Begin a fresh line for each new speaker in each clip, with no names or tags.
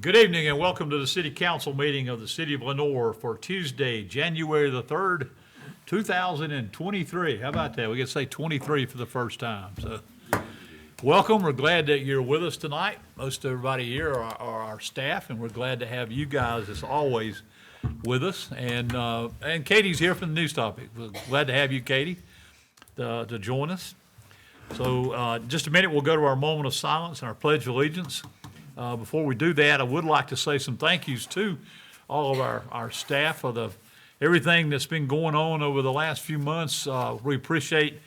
Good evening and welcome to the City Council meeting of the City of Lenoir for Tuesday, January the 3rd, 2023. How about that? We get to say 23 for the first time. So, welcome. We're glad that you're with us tonight. Most everybody here are our staff, and we're glad to have you guys, as always, with us. And Katie's here from the news topic. We're glad to have you, Katie, to join us. So, just a minute, we'll go to our moment of silence and our Pledge of Allegiance. Before we do that, I would like to say some thank yous to all of our staff for everything that's been going on over the last few months. We appreciate,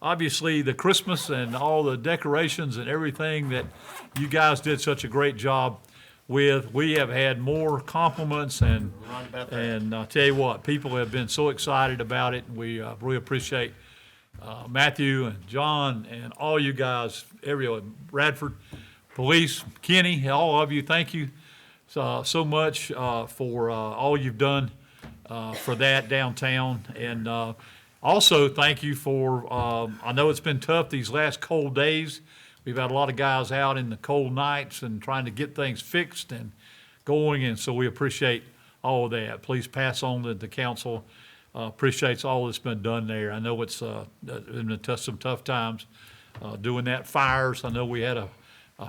obviously, the Christmas and all the decorations and everything that you guys did such a great job with. We have had more compliments, and I'll tell you what, people have been so excited about it. We really appreciate Matthew and John and all you guys, everyone, Bradford, Police, Kenny, all of you, thank you so much for all you've done for that downtown. And also thank you for, I know it's been tough these last cold days. We've had a lot of guys out in the cold nights and trying to get things fixed and going, and so we appreciate all of that. Please pass on that the council appreciates all that's been done there. I know it's been some tough times doing that. Fires, I know we had a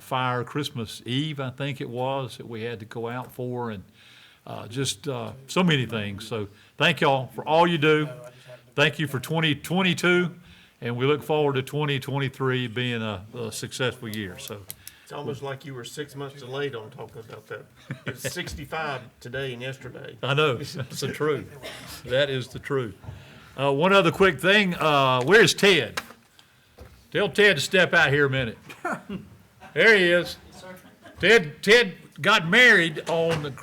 fire Christmas Eve, I think it was, that we had to go out for, and just so many things. So thank y'all for all you do. Thank you for 2022, and we look forward to 2023 being a successful year. So
it's almost like you were 6 months delayed on talking about that. It's 65 today and yesterday.
I know, that's the truth. That is the truth. One other quick thing, where's Ted? Tell Ted to step out here a minute. There he is. Ted got married on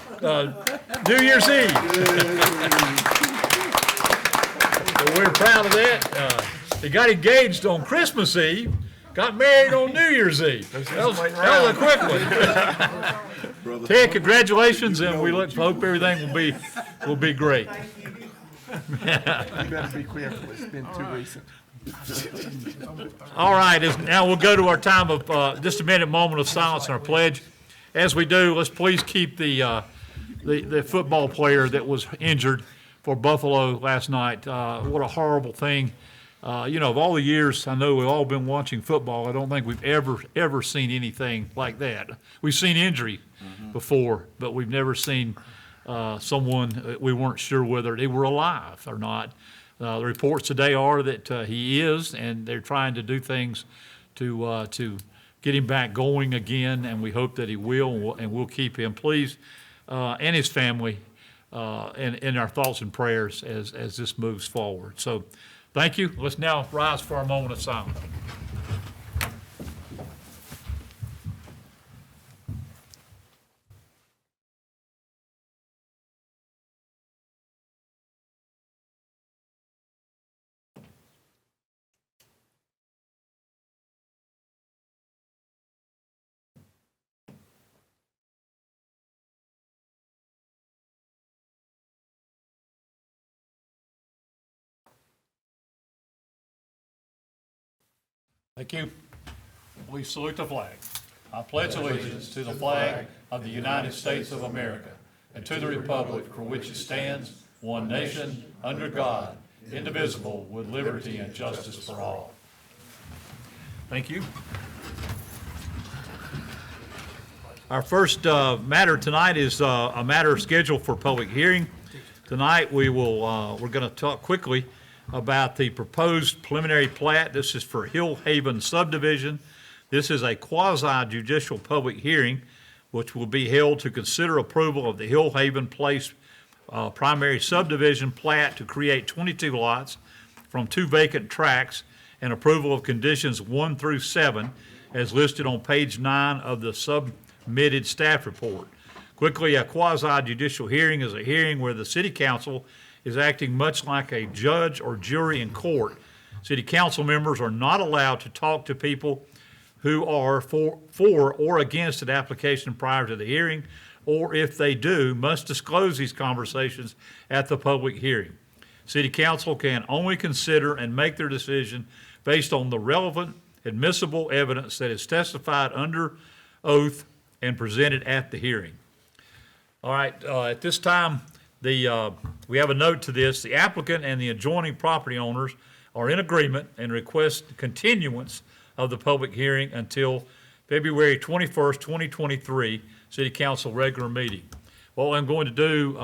New Year's Eve. So we're proud of that. He got engaged on Christmas Eve, got married on New Year's Eve. That was a quick one. Ted, congratulations, and we hope everything will be great.
You better be careful. It's been too recent.
All right, now we'll go to our time of just a minute moment of silence and our pledge. As we do, let's please keep the football player that was injured for Buffalo last night. What a horrible thing. Of all the years I know we've all been watching football, I don't think we've ever seen anything like that. We've seen injury before, but we've never seen someone we weren't sure whether they were alive or not. The reports today are that he is, and they're trying to do things to get him back going again, and we hope that he will, and we'll keep him, please, and his family in our thoughts and prayers as this moves forward. So thank you. Let's now rise for our moment of silence. Thank you. We salute the flag. I pledge allegiance to the flag of the United States of America and to the republic for which it stands, one nation, under God, indivisible, with liberty and justice for all. Thank you. Our first matter tonight is a matter scheduled for public hearing. Tonight we're going to talk quickly about the proposed preliminary plat. This is for Hill Haven subdivision. This is a quasi-judicial public hearing which will be held to consider approval of the Hill Haven Place primary subdivision plat to create 22 lots from 2 vacant tracts, and approval of conditions 1 through 7 as listed on page 9 of the submitted staff report. Quickly, a quasi-judicial hearing is a hearing where the City Council is acting much like a judge or jury in court. City council members are not allowed to talk to people who are for or against an application prior to the hearing, or if they do, must disclose these conversations at the public hearing. City council can only consider and make their decision based on the relevant, admissible evidence that is testified under oath and presented at the hearing. All right, at this time, we have a note to this. The applicant and the adjoining property owners are in agreement and request continuance of the public hearing until February 21st, 2023, City Council regular meeting. What I'm going to do,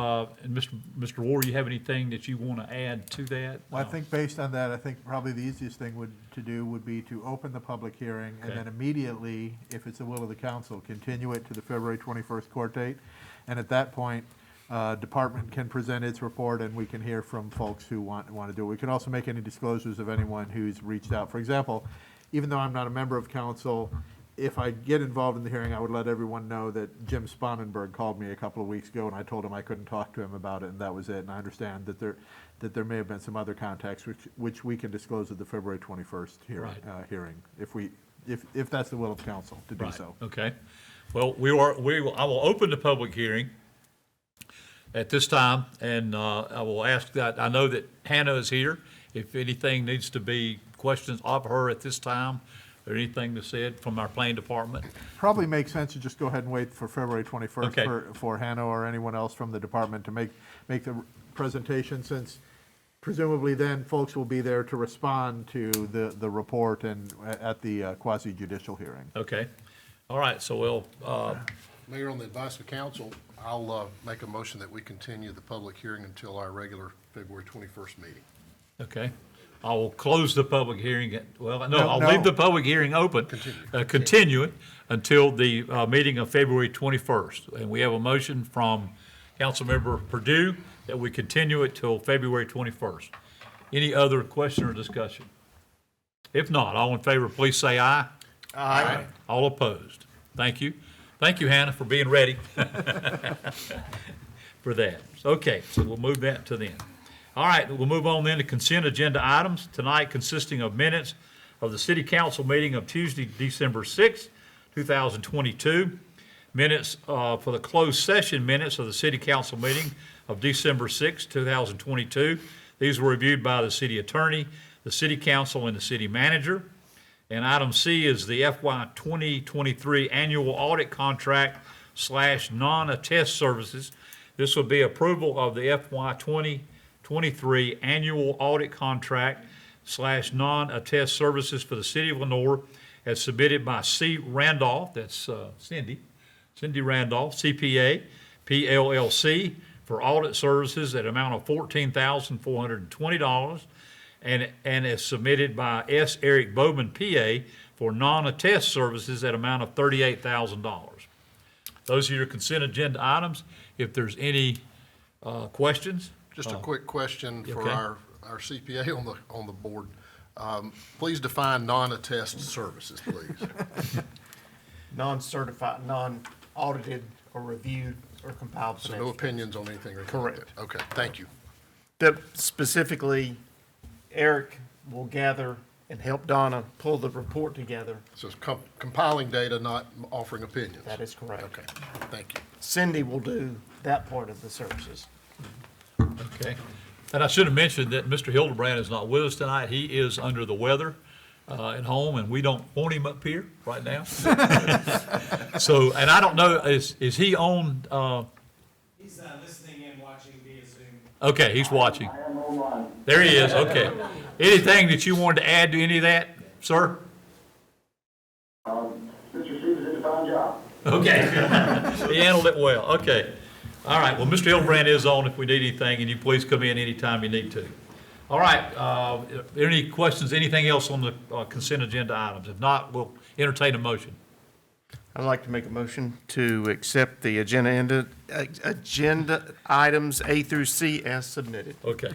and Mr. Ward, you have anything that you want to add to that?
Well, I think based on that, I think probably the easiest thing to do would be to open the public hearing and
Okay.
then immediately, if it's the will of the council, continue it to the February 21st court date. And at that point, department can present its report and we can hear from folks who want to do it. We can also make any disclosures of anyone who's reached out. For example, even though I'm not a member of council, if I get involved in the hearing, I would let everyone know that Jim Spanenberg called me a couple of weeks ago, and I told him I couldn't talk to him about it, and that was it. And I understand that there may have been some other contacts which we can disclose at the February 21st
Right.
hearing, if that's the will of council to do
Right,
so.
okay. Well, I will open the public hearing at this time, and I will ask that, I know that Hannah is here. If anything needs to be questions of her at this time, or anything that's said from our planning department.
Probably makes sense to just go ahead and wait for February 21st
Okay.
for Hannah or anyone else from the department to make the presentation, since presumably then folks will be there to respond to the report and at the quasi judicial hearing.
Okay. All right, so we'll,
Mayor, on the advice of council, I'll make a motion that we continue the public hearing until our regular February 21st meeting.
okay. I will close the public hearing, I'll
No.
leave the public hearing open. Continue it until the meeting of February 21st. And we have a motion from Councilmember Purdue that we continue it till February 21st. Any other question or discussion? If not, all in favor, please say aye.
Aye.
All opposed? Thank you. Thank you, Hannah, for being ready for that. Okay, so we'll move that to then. All right, we'll move on then to consent agenda items tonight, consisting of minutes of the city council meeting of Tuesday, December 6th, 2022. Minutes for the closed session minutes of the city council meeting of December 6th, 2022. These were reviewed by the city attorney, the city council, and the city manager. And item C is the FY 2023 annual audit contract / non-attest services. This will be approval of the FY 2023 annual audit contract / non-attest services for the city of Lenoir as submitted by C. Randolph, that's Cindy Randolph, CPA, PLLC, for audit services at an amount of $14,420, and as submitted by S. Eric Bowman, PA, for non-attest services at an amount of $38,000. Those are your consent agenda items. If there's any questions?
Just a quick question for
okay.
our CPA on the board. Please define non-attest services, please.
Non-certified, non-audited or reviewed or compiled
So no
financial.
opinions on anything or anything like
Correct.
that? Okay, thank you.
That specifically, Eric will gather and help Donna pull the report together.
So it's compiling data, not offering opinions?
That is correct.
Okay, thank you.
Cindy will do that part of the services.
Okay. And I should have mentioned that Mr. Hildebrand is not with us tonight. He is under the weather at home, and we don't want him up here right now. So, and I don't know, is he on,
He's listening and watching via Zoom.
okay, he's watching. There he is, okay. Anything that you wanted to add to any of that, sir?
Mr. Stevens did a fine job.
Okay. He handled it well, okay. All right, well, Mr. Hildebrand is on if we need anything, and you please come in anytime you need to. All right, are there any questions, anything else on the consent agenda items? If not, we'll entertain a motion.
I'd like to make a motion to accept the agenda items A through C as submitted.
Okay.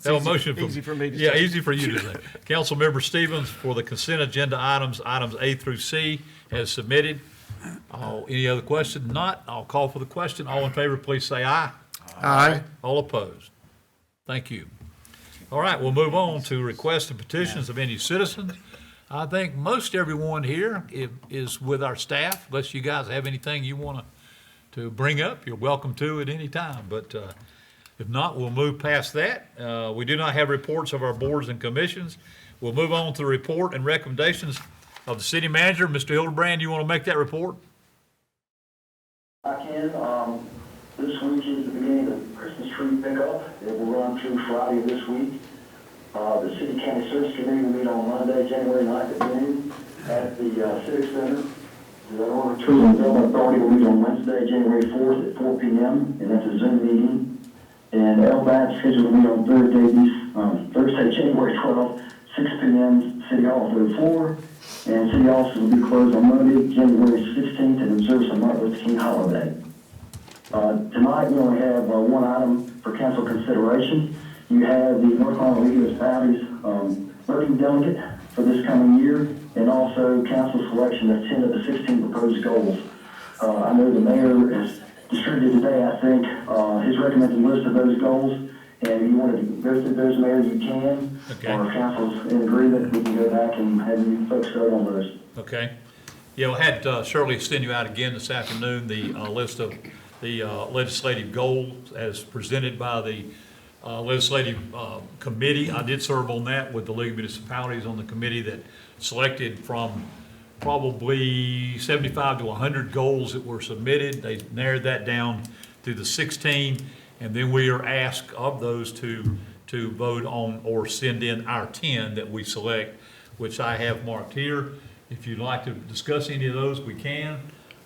Have a
easy-
motion from.
easy for me to
Yeah,
say.
easy for you to say. Councilmember Stevens for the consent agenda items A through C as submitted. Any other question? Not, I'll call for the question. All in favor, please say aye.
Aye.
All opposed? Thank you. All right, we'll move on to requests and petitions of any citizens. I think most everyone here is with our staff, unless you guys have anything you want to bring up, you're welcome to at any time. But if not, we'll move past that. We do not have reports of our boards and commissions. We'll move on to the report and recommendations of the city manager. Mr. Hildebrand, you want to make that report?
I can, this this week is the beginning of the Christmas tree pickup. It will run through Friday of this week. The City County Service Committee will meet on Monday, January 9th at noon at the Civic Center. The Lenoir Tourism Development Authority will meet on Wednesday, January 4th at 4 p.m., and that's a Zoom meeting. And LBAT scheduled to meet on Thursday, January 12th, 6 p.m., City Hall, third floor. And City offices will be closed on Monday, January 16th, in observance of Martin Luther King holiday. Tonight, we only have one item for council consideration. You have the North Carolina League of Municipalities voting delegate for this coming year, and also council selection of 10 of the 16 proposed goals. I know the mayor has distributed today, I think, his recommended list of those goals, and if you want to go through those, Mayor, you can.
Okay.
Or if council's in agreement, we can go back and have you folks vote on those.
Okay. Yeah, I had Shirley send you out again this afternoon the list of the legislative goals as presented by the legislative committee. I did serve on that with the League of Municipalities on the committee that selected from probably 75 to 100 goals that were submitted. They narrowed that down to the 16, and then we are asked of those to vote on or send in our 10 that we select, which I have marked here. If you'd like to discuss any of those, we can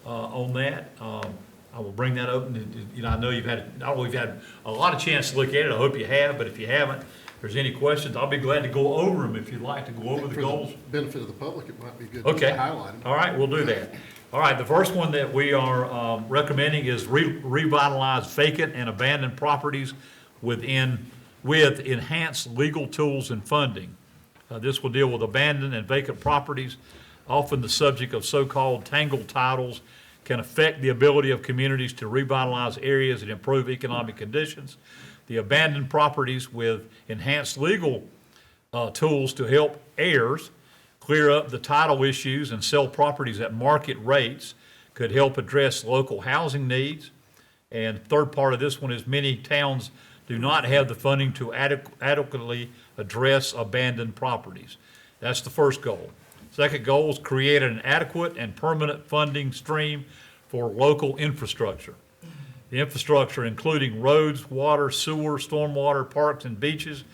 on that. I will bring that up, and you know, I know you've had a lot of chance to look at it. I hope you have, but if you haven't, if there's any questions, I'll be glad to go over them if you'd like to go over the
For
goals.
the benefit of the public, it might be good
Okay.
to highlight them.
All right, we'll do that. All right, the first one that we are recommending is revitalize vacant and abandoned properties with enhanced legal tools and funding. This will deal with abandoned and vacant properties. Often the subject of so-called tangled titles can affect the ability of communities to revitalize areas and improve economic conditions. The abandoned properties with enhanced legal tools to help heirs clear up the title issues and sell properties at market rates could help address local housing needs. And third part of this one is many towns do not have the funding to adequately address abandoned properties. That's the first goal. Second goal is create an adequate and permanent funding stream for local infrastructure. The infrastructure, including roads, water, sewer, stormwater, parks, and beaches,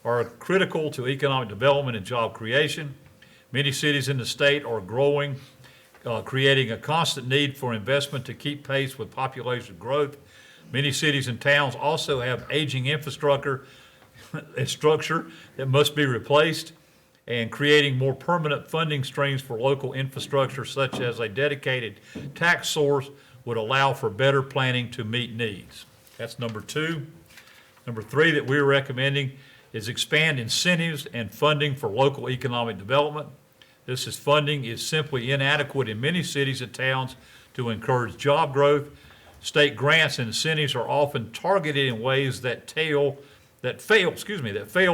are critical to economic development and job creation. Many cities in the state are growing, creating a constant need for investment to keep pace with population growth. Many cities and towns also have aging infrastructure and structure that must be replaced, and creating more permanent funding streams for local infrastructure, such as a dedicated tax source, would allow for better planning to meet needs. That's number two. Number three that we're recommending is expand incentives and funding for local economic development. Funding is simply inadequate in many cities and towns to encourage job growth. State grants and incentives are often targeted in ways that fail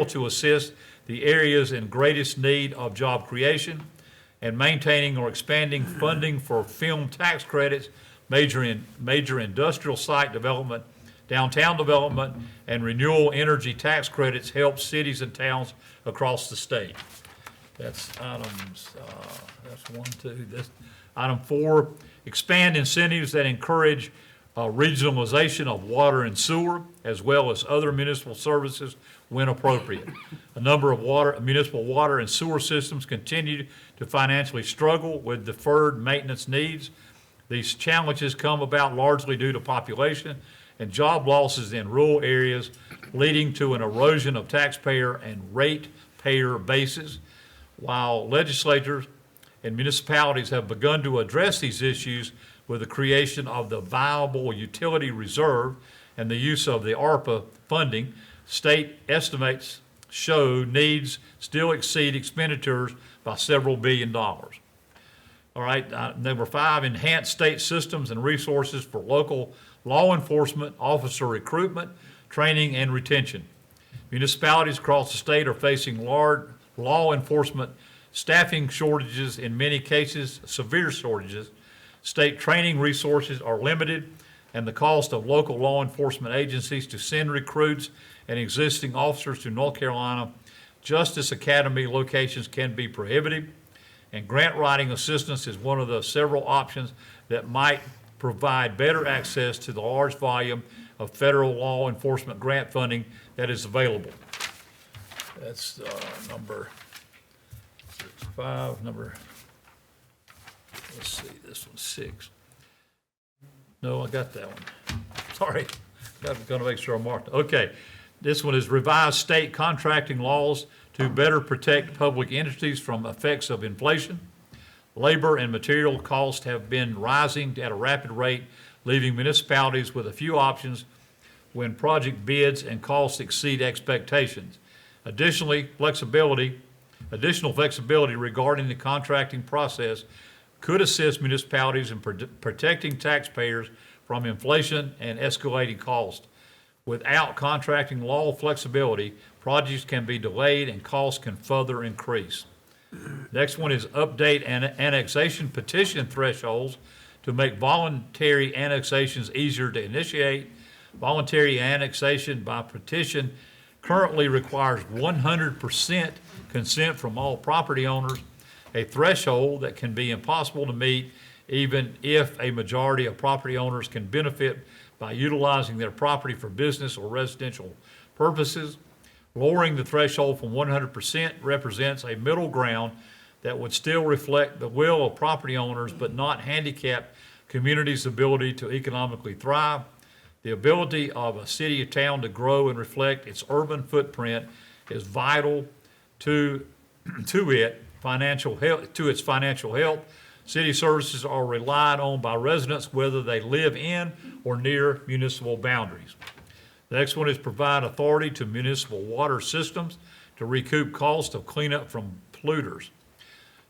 to assist the areas in greatest need of job creation, and maintaining or expanding funding for film tax credits, major industrial site development, downtown development, and renewable energy tax credits help cities and towns across the state. That's items, that's 1, 2. That's item 4, expand incentives that encourage regionalization of water and sewer, as well as other municipal services when appropriate. A number of municipal water and sewer systems continue to financially struggle with deferred maintenance needs. These challenges come about largely due to population and job losses in rural areas, leading to an erosion of taxpayer and ratepayer bases. While legislators and municipalities have begun to address these issues with the creation of the Viable Utility Reserve and the use of the ARPA funding, state estimates show needs still exceed expenditures by several $1 billion. All right, number 5, enhance state systems and resources for local law enforcement officer recruitment, training, and retention. Municipalities across the state are facing large law enforcement staffing shortages, in many cases severe shortages. State training resources are limited, and the cost of local law enforcement agencies to send recruits and existing officers to North Carolina Justice Academy locations can be prohibitive, and grant writing assistance is one of the several options that might provide better access to the large volume of federal law enforcement grant funding that is available. That's number 5, let's see, this one's 6. No, I got that one. Sorry, gonna make sure I marked it. Okay, this one is revised state contracting laws to better protect public entities from effects of inflation. Labor and material costs have been rising at a rapid rate, leaving municipalities with a few options when project bids and costs exceed expectations. Additional flexibility regarding the contracting process could assist municipalities in protecting taxpayers from inflation and escalating costs. Without contracting law flexibility, projects can be delayed and costs can further increase. Next one is update annexation petition thresholds to make voluntary annexations easier to initiate. Voluntary annexation by petition currently requires 100% consent from all property owners, a threshold that can be impossible to meet even if a majority of property owners can benefit by utilizing their property for business or residential purposes. Lowering the threshold from 100% represents a middle ground that would still reflect the will of property owners but not handicap communities' ability to economically thrive. The ability of a city or town to grow and reflect its urban footprint is vital to its financial health. City services are relied on by residents whether they live in or near municipal boundaries. The next one is provide authority to municipal water systems to recoup costs of cleanup from polluters.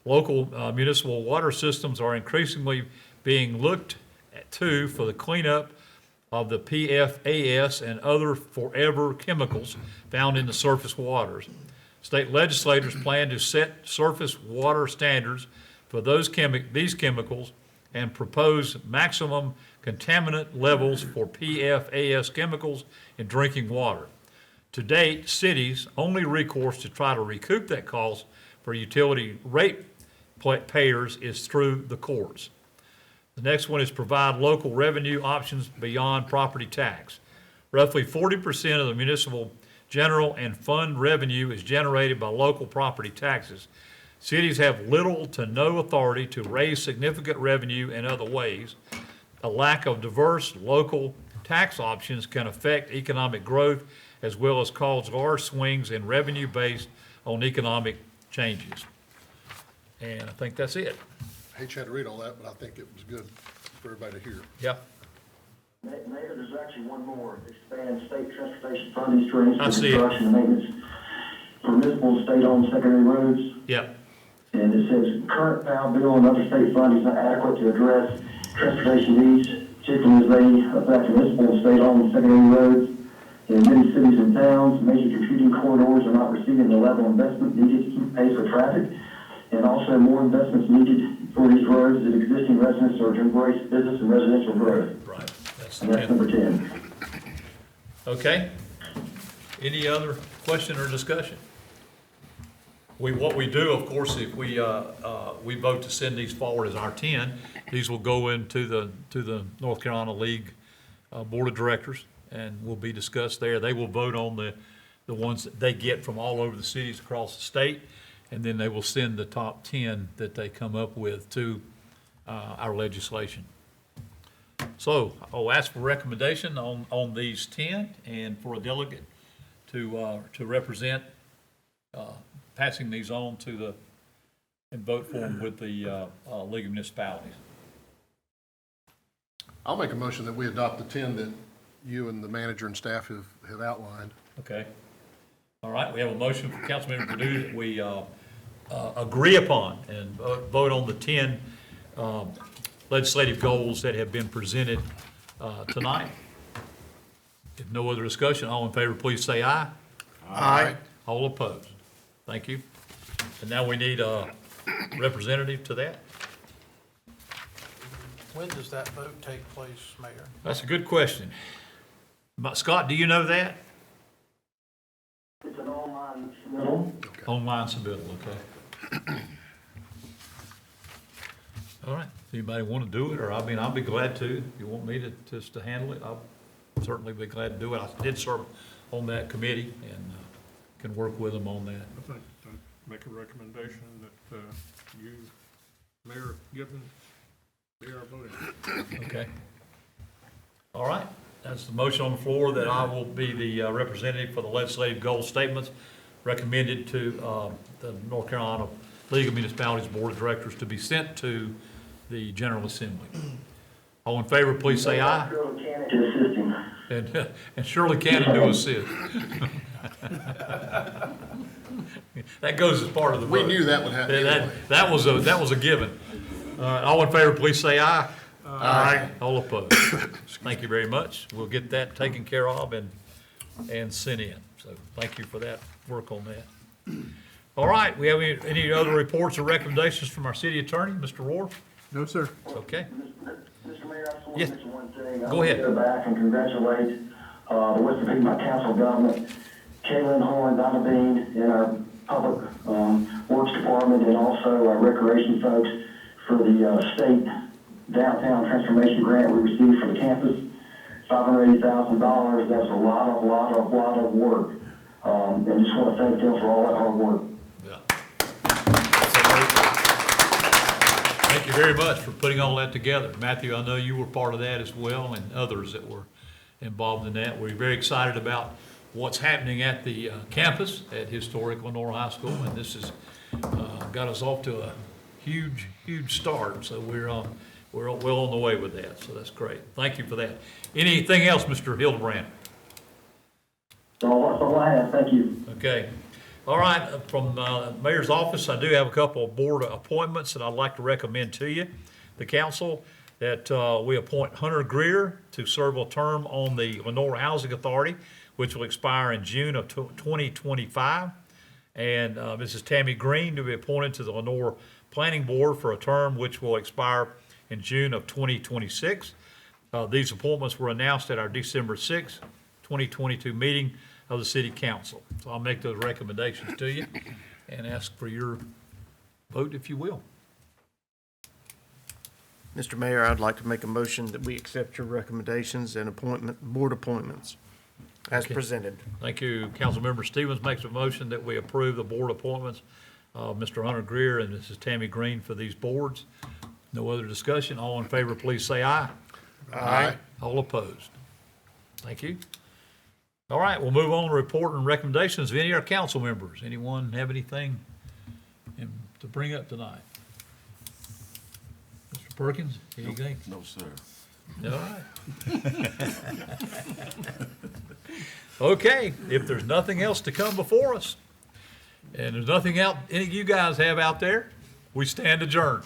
Local municipal water systems are increasingly being looked to for the cleanup of the PFAS and other forever chemicals found in the surface waters. State legislators plan to set surface water standards for these chemicals and propose maximum contaminant levels for PFAS chemicals in drinking water. To date, cities' only recourse to try to recoup that cost for utility rate payers is through the courts. The next one is provide local revenue options beyond property tax. Roughly 40% of the municipal general and fund revenue is generated by local property taxes. Cities have little to no authority to raise significant revenue in other ways. A lack of diverse local tax options can affect economic growth as well as cause large swings in revenue based on economic changes. And I think that's it.
I hate you had to read all that, but I think it was good for everybody to hear.
Yep.
Mayor, there's actually one more. Expand state transportation funding streams
I
for
see it.
construction and maintenance for municipal state-owned secondary roads.
Yep.
And it says current POW bill and other state funding is not adequate to address transportation needs, particularly as they affect municipal and state-owned secondary roads. In many cities and towns, major commuting corridors are not receiving the level of investment needed to keep pace with traffic. And also more investments needed for these roads as existing residents are to embrace business and residential growth.
Right. That's
And that's number 10.
Okay. Any other question or discussion? What we do, of course, if we vote to send these forward as our 10, these will go into the North Carolina League Board of Directors and will be discussed there. They will vote on the ones that they get from all over the cities across the state, and then they will send the top 10 that they come up with to our legislation. So I'll ask for recommendation on these 10 and for a delegate to represent passing these on to and vote for them with the League of Municipalities.
I'll make a motion that we adopt the 10 that you and the manager and staff have outlined.
Okay. All right, we have a motion from Councilmember Perdue that we agree upon and vote on the 10 legislative goals that have been presented tonight. If no other discussion, all in favor, please say aye.
Aye.
All opposed. Thank you. And now we need a representative to that.
When does that vote take place, Mayor?
That's a good question. But Scott, do you know that?
It's an online submittal.
Online submittal, okay. All right. Anybody want to do it, or, I mean, I'll be glad to. If you want me to, just to handle it, I'll certainly be glad to do it. I did serve on that committee and can work with them on that.
I think, make a recommendation that, you, Mayor Gibbon, be our voting.
Okay. All right, that's the motion on the floor that I will be the representative for the legislative goal statements recommended to the North Carolina League of Municipalities Board of Directors to be sent to the General Assembly. All in favor, please say aye.
Shirley Cannon to assist him.
And Shirley Cannon to assist. That goes as part of the vote.
We knew that would happen anyway.
That was a given. All in favor, please say aye. Aye. All opposed. Thank you very much. We'll get that taken care of and sent in. So thank you for that, work on that. All right, we have any other reports or recommendations from our city attorney, Mr. Rohr?
No, sir.
Okay.
Mr. Mayor, I just want
Yes.
to mention one thing.
Go ahead.
I want to go back and congratulate the Western Piedmont Council of Government, Kaylin Horn, Donna Bean, and our Public Works Department, and also our Recreation folks for the state downtown transformation grant we received for the campus, $580,000. That's a lot of work. And just want to thank them for all that hard work.
Yeah. Thank you very much for putting all that together. Matthew, I know you were part of that as well, and others that were involved in that. We're very excited about what's happening at the campus at historic Lenoir High School, and this has got us off to a huge start. So we're well on the way with that, so that's great. Thank you for that. Anything else, Mr. Hildebrand?
So that's all I have. Thank you.
Okay. All right, from Mayor's office, I do have a couple of board appointments that I'd like to recommend to you, the council, that we appoint Hunter Greer to serve a term on the Lenoir Housing Authority, which will expire in June of 2025. And Mrs. Tammy Green to be appointed to the Lenoir Planning Board for a term which will expire in June of 2026. These appointments were announced at our December 6, 2022 meeting of the City Council. So I'll make those recommendations to you and ask for your vote, if you will.
Mr. Mayor, I'd like to make a motion that we accept your recommendations and board appointments as
Okay.
presented.
Thank you. Councilmember Stevens makes a motion that we approve the board appointments of Mr. Hunter Greer and Mrs. Tammy Green for these boards. No other discussion. All in favor, please say aye.
Aye.
All opposed. Thank you. All right, we'll move on to report and recommendations of any of our council members. Anyone have anything to bring up tonight? Mr. Perkins, anything?
No, sir.
All right. Okay, if there's nothing else to come before us, and there's nothing else any of you guys have out there, we stand adjourned.